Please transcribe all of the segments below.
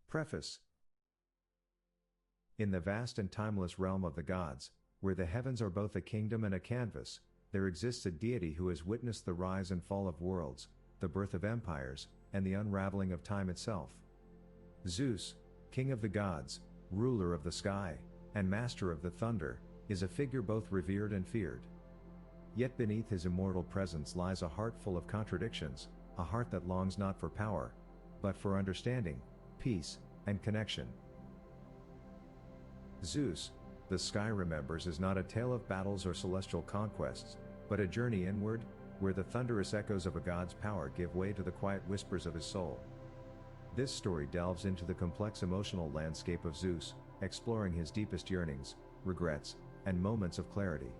Preface. In the vast and timeless realm of the gods, where the heavens are both a kingdom and a canvas, there exists a deity who has witnessed the rise and fall of worlds, the birth of empires, and the unraveling of time itself. Zeus, king of the gods, ruler of the sky, and master of the thunder, is a figure both revered and feared. Yet beneath his immortal presence lies a heart full of contradictions, a heart that longs not for power, but for understanding, peace, and connection. Zeus, the sky remembers, is not a tale of battles or celestial conquests, but a journey inward, where the thunderous echoes of a god's power give way to the quiet whispers of his soul. This story delves into the complex emotional landscape of Zeus, exploring his deepest yearnings, regrets, and moments of clarity.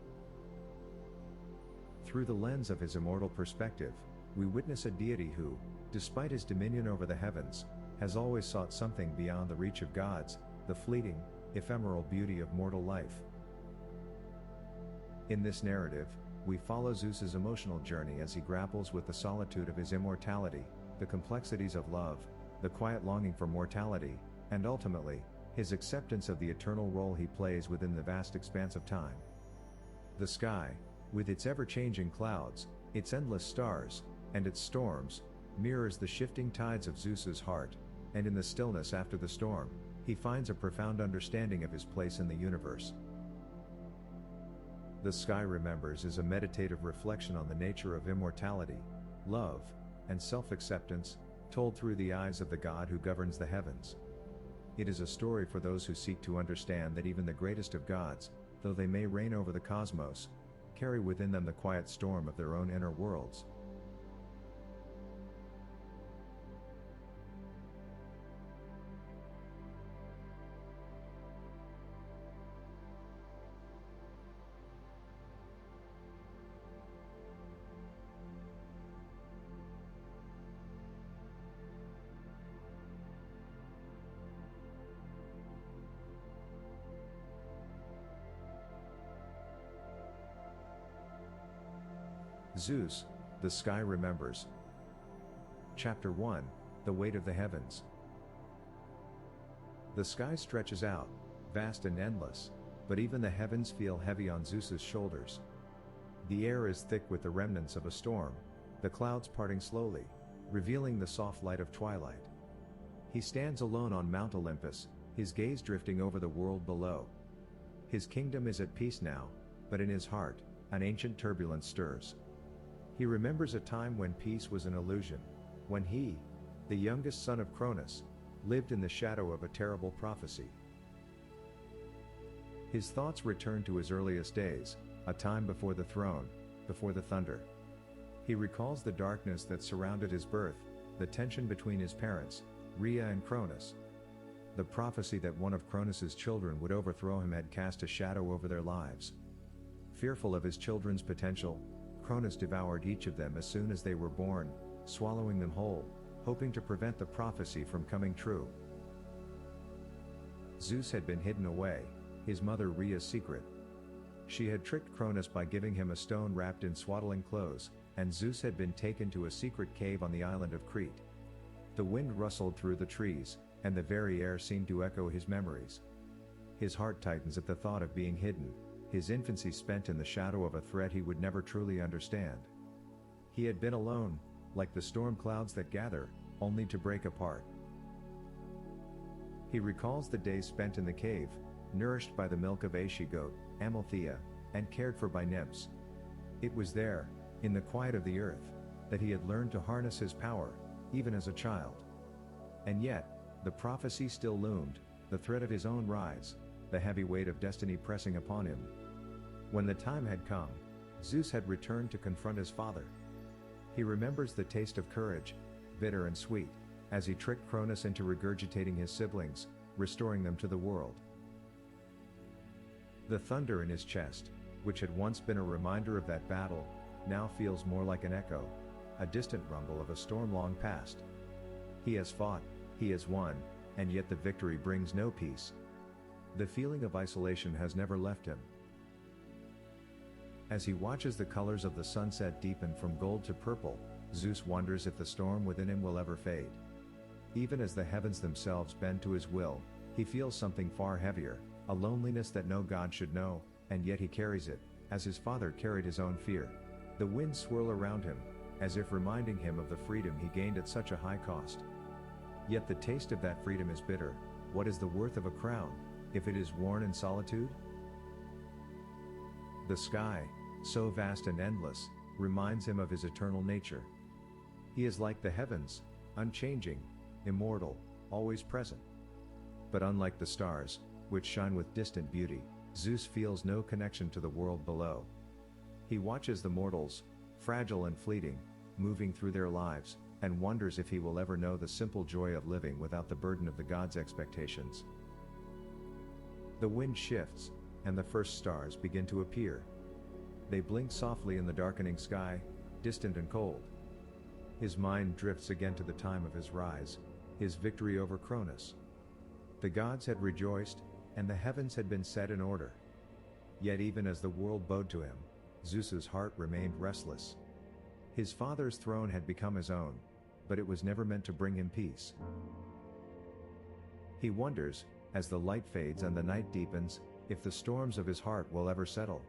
Through the lens of his immortal perspective, we witness a deity who, despite his dominion over the heavens, has always sought something beyond the reach of gods, the fleeting, ephemeral beauty of mortal life. In this narrative, we follow Zeus's emotional journey as he grapples with the solitude of his immortality, the complexities of love, the quiet longing for mortality, and ultimately, his acceptance of the eternal role he plays within the vast expanse of time. The sky, with its ever-changing clouds, its endless stars, and its storms, mirrors the shifting tides of Zeus's heart, and in the stillness after the storm, he finds a profound understanding of his place in the universe. The Sky Remembers is a meditative reflection on the nature of immortality, love, and self-acceptance, told through the eyes of the God who governs the heavens. It is a story for those who seek to understand that even the greatest of gods, though they may reign over the cosmos, carry within them the quiet storm of their own inner worlds. Zeus, the Sky Remembers. Chapter 1, The Weight of the Heavens. The sky stretches out, vast and endless, but even the heavens feel heavy on Zeus's shoulders. The air is thick with the remnants of a storm, the clouds parting slowly, revealing the soft light of twilight. He stands alone on Mount Olympus, his gaze drifting over the world below. His kingdom is at peace now, but in his heart, an ancient turbulence stirs. He remembers a time when peace was an illusion, when he, the youngest son of Cronus, lived in the shadow of a terrible prophecy. His thoughts return to his earliest days, a time before the throne, before the thunder. He recalls the darkness that surrounded his birth, the tension between his parents, Rhea and Cronus. The prophecy that one of Cronus's children would overthrow him had cast a shadow over their lives. Fearful of his children's potential, Cronus devoured each of them as soon as they were born, swallowing them whole, hoping to prevent the prophecy from coming true. Zeus had been hidden away, his mother Rhea's secret. She had tricked Cronus by giving him a stone wrapped in swaddling clothes, and Zeus had been taken to a secret cave on the island of Crete. The wind rustled through the trees, and the very air seemed to echo his memories. His heart tightens at the thought of being hidden, his infancy spent in the shadow of a threat he would never truly understand. He had been alone, like the storm clouds that gather, only to break apart. He recalls the days spent in the cave, nourished by the milk of a she-goat, Amalthea, and cared for by nymphs. It was there, in the quiet of the earth, that he had learned to harness his power, even as a child. And yet, the prophecy still loomed, the threat of his own rise, the heavy weight of destiny pressing upon him. When the time had come, Zeus had returned to confront his father. He remembers the taste of courage, bitter and sweet, as he tricked Cronus into regurgitating his siblings, restoring them to the world. The thunder in his chest, which had once been a reminder of that battle, now feels more like an echo, a distant rumble of a storm long past. He has fought, he has won, and yet the victory brings no peace. The feeling of isolation has never left him. As he watches the colors of the sunset deepen from gold to purple, Zeus wonders if the storm within him will ever fade. Even as the heavens themselves bend to his will, he feels something far heavier, a loneliness that no god should know, and yet he carries it, as his father carried his own fear. The winds swirl around him, as if reminding him of the freedom he gained at such a high cost. Yet the taste of that freedom is bitter. What is the worth of a crown, if it is worn in solitude? The sky, so vast and endless, reminds him of his eternal nature. He is like the heavens, unchanging, immortal, always present. But unlike the stars, which shine with distant beauty, Zeus feels no connection to the world below. He watches the mortals, fragile and fleeting, moving through their lives, and wonders if he will ever know the simple joy of living without the burden of the gods' expectations. The wind shifts, and the first stars begin to appear. They blink softly in the darkening sky, distant and cold. His mind drifts again to the time of his rise, his victory over Cronus. The gods had rejoiced, and the heavens had been set in order. Yet even as the world bowed to him, Zeus's heart remained restless. His father's throne had become his own, but it was never meant to bring him peace. He wonders, as the light fades and the night deepens, if the storms of his heart will ever settle.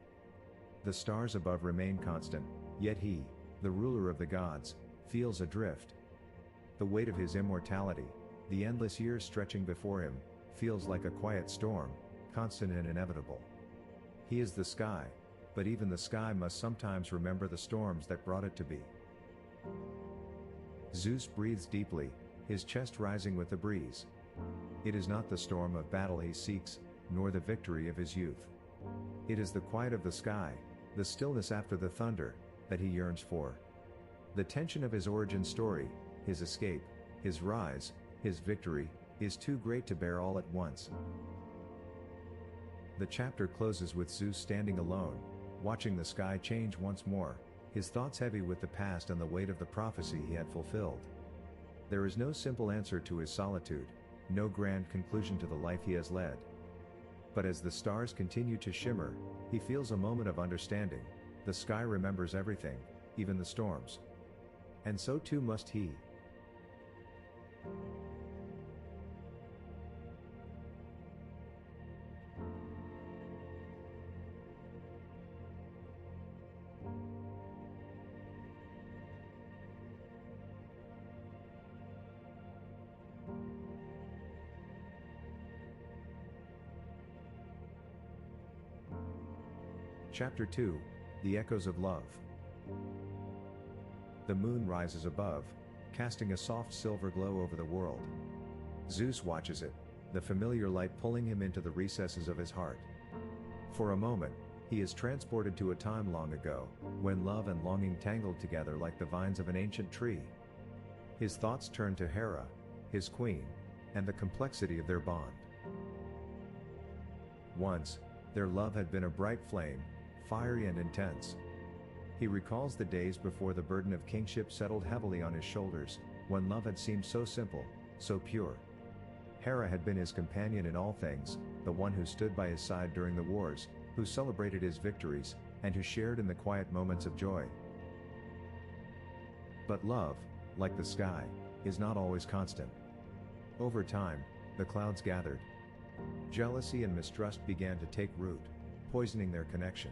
The stars above remain constant, yet he, the ruler of the gods, feels adrift. The weight of his immortality, the endless years stretching before him, feels like a quiet storm, constant and inevitable. He is the sky, but even the sky must sometimes remember the storms that brought it to be. Zeus breathes deeply, his chest rising with the breeze. It is not the storm of battle he seeks, nor the victory of his youth. It is the quiet of the sky, the stillness after the thunder, that he yearns for. The tension of his origin story, his escape, his rise, his victory, is too great to bear all at once. The chapter closes with Zeus standing alone, watching the sky change once more, his thoughts heavy with the past and the weight of the prophecy he had fulfilled. There is no simple answer to his solitude, no grand conclusion to the life he has led. But as the stars continue to shimmer, he feels a moment of understanding. The sky remembers everything, even the storms. And so too must he. Chapter 2, The Echoes of Love. The moon rises above, casting a soft silver glow over the world. Zeus watches it, the familiar light pulling him into the recesses of his heart. For a moment, he is transported to a time long ago, when love and longing tangled together like the vines of an ancient tree. His thoughts turn to Hera, his queen, and the complexity of their bond. Once, their love had been a bright flame, fiery and intense. He recalls the days before the burden of kingship settled heavily on his shoulders, when love had seemed so simple, so pure. Hera had been his companion in all things, the one who stood by his side during the wars, who celebrated his victories, and who shared in the quiet moments of joy. But love, like the sky, is not always constant. Over time, the clouds gathered. Jealousy and mistrust began to take root, poisoning their connection.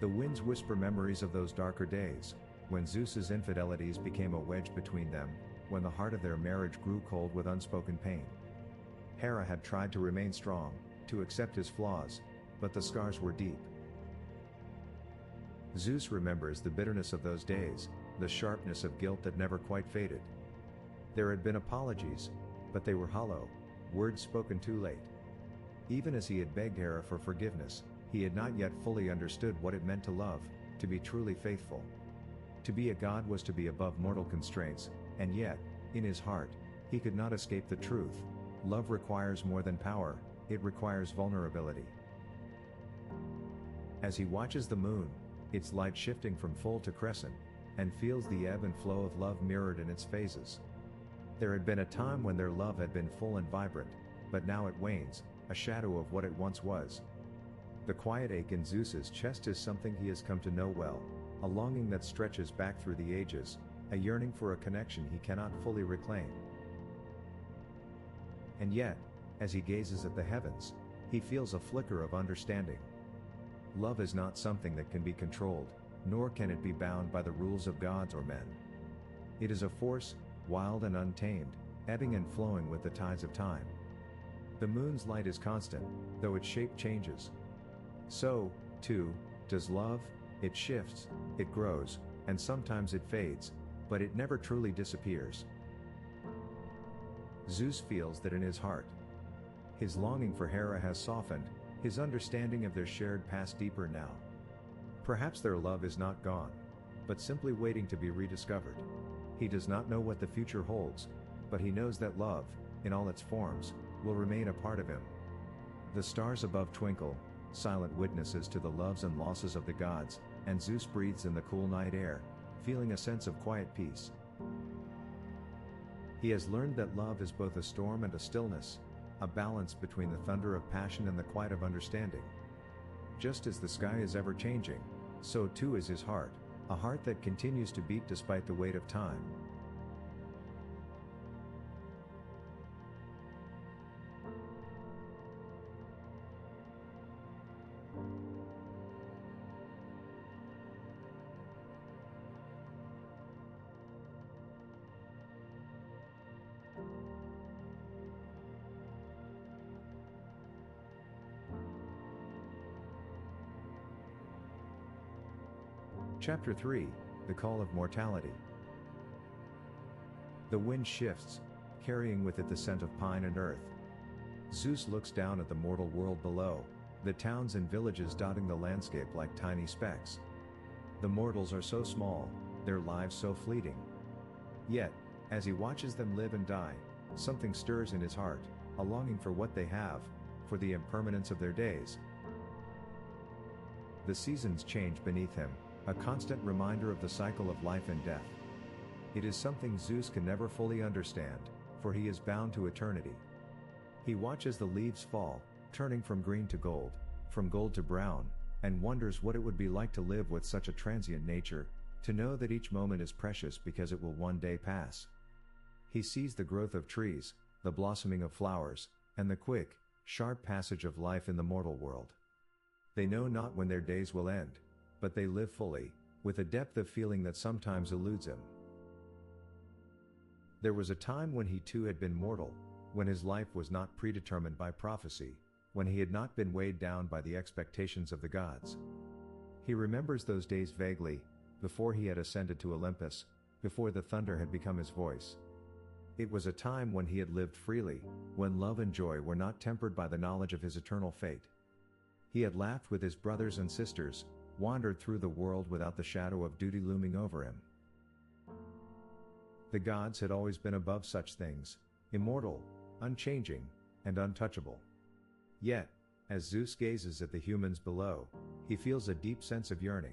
The winds whisper memories of those darker days, when Zeus's infidelities became a wedge between them, when the heart of their marriage grew cold with unspoken pain. Hera had tried to remain strong, to accept his flaws, but the scars were deep. Zeus remembers the bitterness of those days, the sharpness of guilt that never quite faded. There had been apologies, but they were hollow, words spoken too late. Even as he had begged Hera for forgiveness, he had not yet fully understood what it meant to love, to be truly faithful. To be a god was to be above mortal constraints, and yet, in his heart, he could not escape the truth. Love requires more than power, it requires vulnerability. As he watches the moon, its light shifting from full to crescent, and feels the ebb and flow of love mirrored in its phases. There had been a time when their love had been full and vibrant, but now it wanes, a shadow of what it once was. The quiet ache in Zeus's chest is something he has come to know well, a longing that stretches back through the ages, a yearning for a connection he cannot fully reclaim. And yet, as he gazes at the heavens, he feels a flicker of understanding. Love is not something that can be controlled, nor can it be bound by the rules of gods or men. It is a force, wild and untamed, ebbing and flowing with the tides of time. The moon's light is constant, though its shape changes. So, too, does love. It shifts, it grows, and sometimes it fades, but it never truly disappears. Zeus feels that in his heart. His longing for Hera has softened, his understanding of their shared past deeper now. Perhaps their love is not gone, but simply waiting to be rediscovered. He does not know what the future holds, but he knows that love, in all its forms, will remain a part of him. The stars above twinkle, silent witnesses to the loves and losses of the gods, and Zeus breathes in the cool night air, feeling a sense of quiet peace. He has learned that love is both a storm and a stillness, a balance between the thunder of passion and the quiet of understanding. Just as the sky is ever changing, so too is his heart, a heart that continues to beat despite the weight of time. Chapter 3, The Call of Mortality. The wind shifts, carrying with it the scent of pine and earth. Zeus looks down at the mortal world below, the towns and villages dotting the landscape like tiny specks. The mortals are so small, their lives so fleeting. Yet, as he watches them live and die, something stirs in his heart, a longing for what they have, for the impermanence of their days. The seasons change beneath him, a constant reminder of the cycle of life and death. It is something Zeus can never fully understand, for he is bound to eternity. He watches the leaves fall, turning from green to gold, from gold to brown, and wonders what it would be like to live with such a transient nature, to know that each moment is precious because it will one day pass. He sees the growth of trees, the blossoming of flowers, and the quick, sharp passage of life in the mortal world. They know not when their days will end, but they live fully, with a depth of feeling that sometimes eludes him. There was a time when he too had been mortal, when his life was not predetermined by prophecy, when he had not been weighed down by the expectations of the gods. He remembers those days vaguely, before he had ascended to Olympus, before the thunder had become his voice. It was a time when he had lived freely, when love and joy were not tempered by the knowledge of his eternal fate. He had laughed with his brothers and sisters, wandered through the world without the shadow of duty looming over him. The gods had always been above such things, immortal, unchanging, and untouchable. Yet, as Zeus gazes at the humans below, he feels a deep sense of yearning.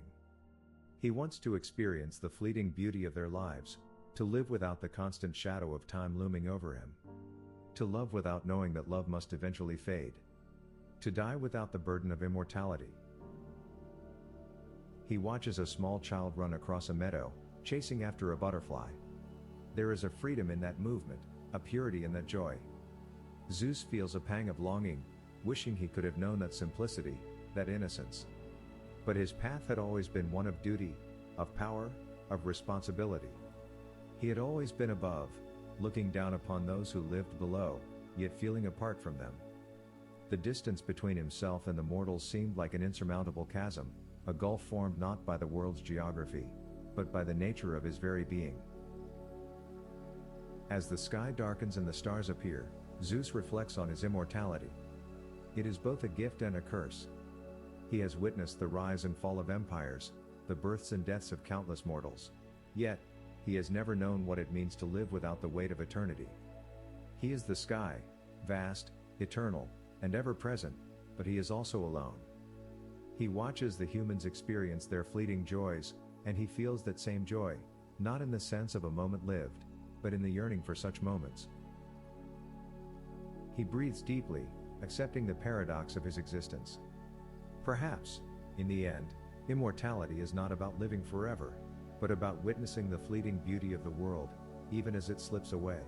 He wants to experience the fleeting beauty of their lives, to live without the constant shadow of time looming over him. To love without knowing that love must eventually fade. To die without the burden of immortality. He watches a small child run across a meadow, chasing after a butterfly. There is a freedom in that movement, a purity in that joy. Zeus feels a pang of longing, wishing he could have known that simplicity, that innocence. But his path had always been one of duty, of power, of responsibility. He had always been above, looking down upon those who lived below, yet feeling apart from them. The distance between himself and the mortals seemed like an insurmountable chasm, a gulf formed not by the world's geography, but by the nature of his very being. As the sky darkens and the stars appear, Zeus reflects on his immortality. It is both a gift and a curse. He has witnessed the rise and fall of empires, the births and deaths of countless mortals. Yet, he has never known what it means to live without the weight of eternity. He is the sky, vast, eternal, and ever present, but he is also alone. He watches the humans experience their fleeting joys, and he feels that same joy, not in the sense of a moment lived, but in the yearning for such moments. He breathes deeply, accepting the paradox of his existence. Perhaps, in the end, immortality is not about living forever, but about witnessing the fleeting beauty of the world, even as it slips away.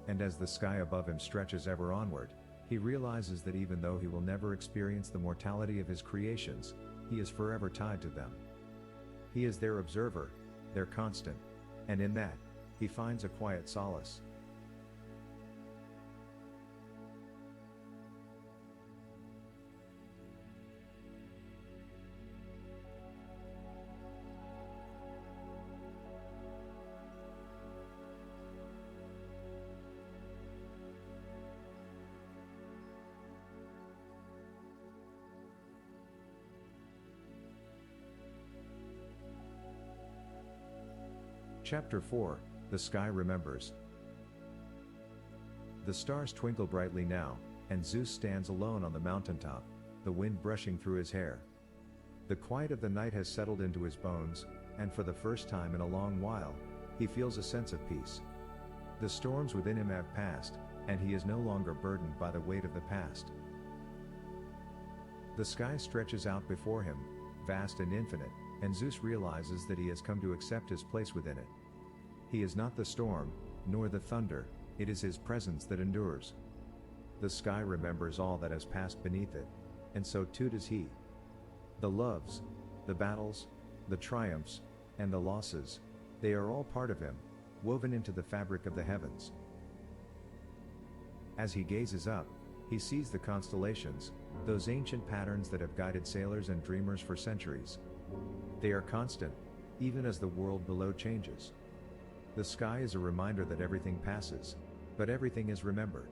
And as the sky above him stretches ever onward, he realizes that even though he will never experience the mortality of his creations, he is forever tied to them. He is their observer, their constant, and in that, he finds a quiet solace. Chapter 4, The Sky Remembers. The stars twinkle brightly now, and Zeus stands alone on the mountaintop, the wind brushing through his hair. The quiet of the night has settled into his bones, and for the first time in a long while, he feels a sense of peace. The storms within him have passed, and he is no longer burdened by the weight of the past. The sky stretches out before him, vast and infinite, and Zeus realizes that he has come to accept his place within it. He is not the storm, nor the thunder, it is his presence that endures. The sky remembers all that has passed beneath it, and so too does he. The loves, the battles, the triumphs, and the losses, they are all part of him, woven into the fabric of the heavens. As he gazes up, he sees the constellations, those ancient patterns that have guided sailors and dreamers for centuries. They are constant, even as the world below changes. The sky is a reminder that everything passes, but everything is remembered.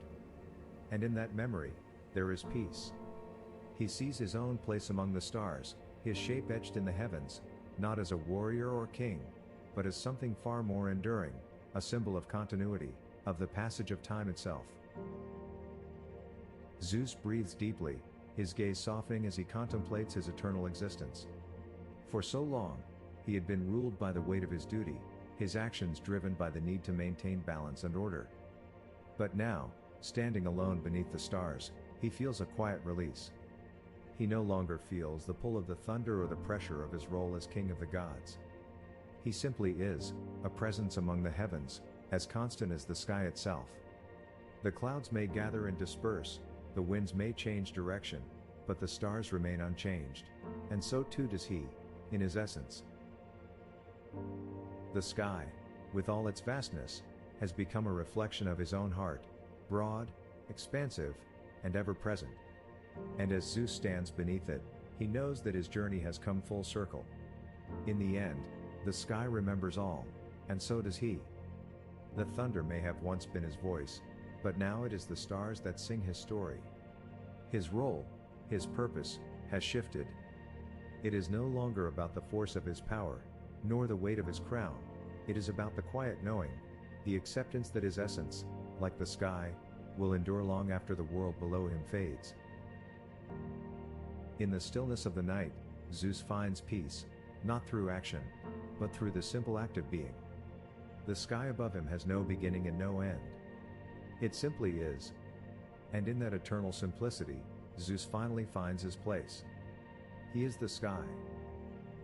And in that memory, there is peace. He sees his own place among the stars, his shape etched in the heavens, not as a warrior or king, but as something far more enduring, a symbol of continuity, of the passage of time itself. Zeus breathes deeply, his gaze softening as he contemplates his eternal existence. For so long, he had been ruled by the weight of his duty, his actions driven by the need to maintain balance and order. But now, standing alone beneath the stars, he feels a quiet release. He no longer feels the pull of the thunder or the pressure of his role as king of the gods. He simply is, a presence among the heavens, as constant as the sky itself. The clouds may gather and disperse, the winds may change direction, but the stars remain unchanged, and so too does he, in his essence. The sky, with all its vastness, has become a reflection of his own heart, broad, expansive, and ever-present. And as Zeus stands beneath it, he knows that his journey has come full circle. In the end, the sky remembers all, and so does he. The thunder may have once been his voice, but now it is the stars that sing his story. His role, his purpose, has shifted. It is no longer about the force of his power, nor the weight of his crown, it is about the quiet knowing, the acceptance that his essence, like the sky, will endure long after the world below him fades. In the stillness of the night, Zeus finds peace, not through action, but through the simple act of being. The sky above him has no beginning and no end. It simply is. And in that eternal simplicity, Zeus finally finds his place. He is the sky.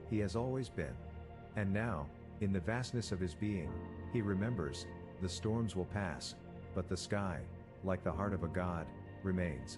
He has always been. And now, in the vastness of his being, he remembers, the storms will pass, but the sky, like the heart of a god, remains.